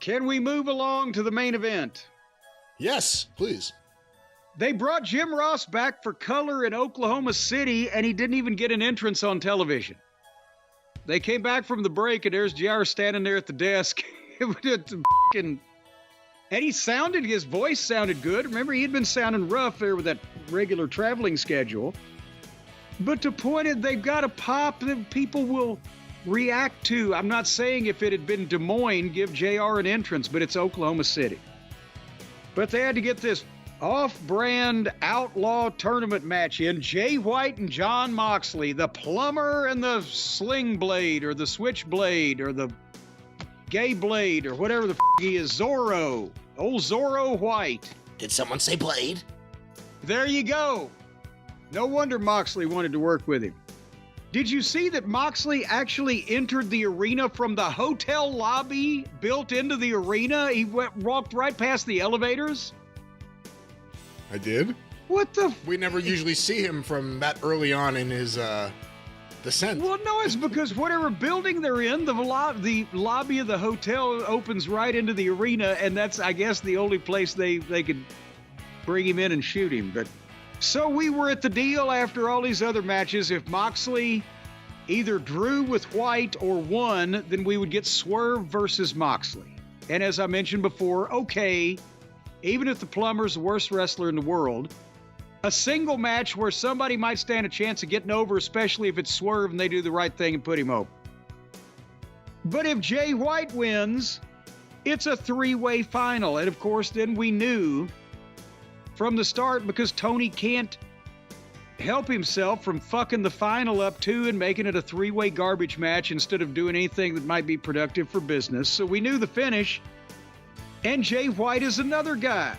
Can we move along to the main event? Yes, please. They brought Jim Ross back for color in Oklahoma City, and he didn't even get an entrance on television. They came back from the break, and there's JR standing there at the desk. And his voice sounded good. Remember, he'd been sounding rough there with that regular traveling schedule. But to point it, they've got a pop that people will react to. I'm not saying if it had been Des Moines, give JR an entrance, but it's Oklahoma City. But they had to get this off-brand outlaw tournament match in. Jay White and Jon Moxley, the plumber and the sling blade or the switchblade or the gay blade or whatever the he is. Zorro. Old Zorro White. Did someone say blade? There you go. No wonder Moxley wanted to work with him. Did you see that Moxley actually entered the arena from the hotel lobby built into the arena? He walked right past the elevators. I did. What the? We never usually see him from that early on in his descent. Well, no, it's because whatever building they're in, the lobby of the hotel opens right into the arena, and that's, I guess, the only place they could bring him in and shoot him. But so we were at the deal after all these other matches. If Moxley either drew with White or won, then we would get Swerve versus Moxley. And as I mentioned before, okay, even if the plumber's the worst wrestler in the world, a single match where somebody might stand a chance of getting over, especially if it's Swerve and they do the right thing and put him over. But if Jay White wins, it's a three-way final. And of course, then we knew from the start, because Tony can't help himself from fucking the final up too and making it a three-way garbage match instead of doing anything that might be productive for business. So we knew the finish. And Jay White is another guy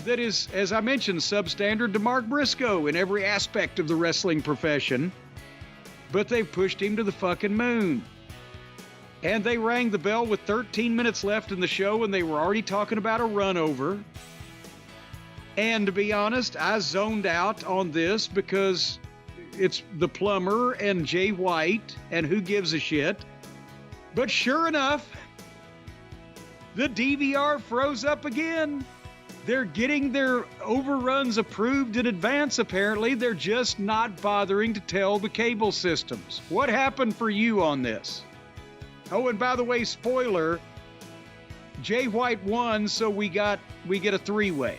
that is, as I mentioned, substandard to Mark Briscoe in every aspect of the wrestling profession. But they've pushed him to the fucking moon. And they rang the bell with 13 minutes left in the show, and they were already talking about a run over. And to be honest, I zoned out on this because it's the plumber and Jay White, and who gives a shit. But sure enough, the DVR froze up again. They're getting their overruns approved in advance, apparently. They're just not bothering to tell the cable systems. What happened for you on this? Oh, and by the way, spoiler, Jay White won, so we get a three-way.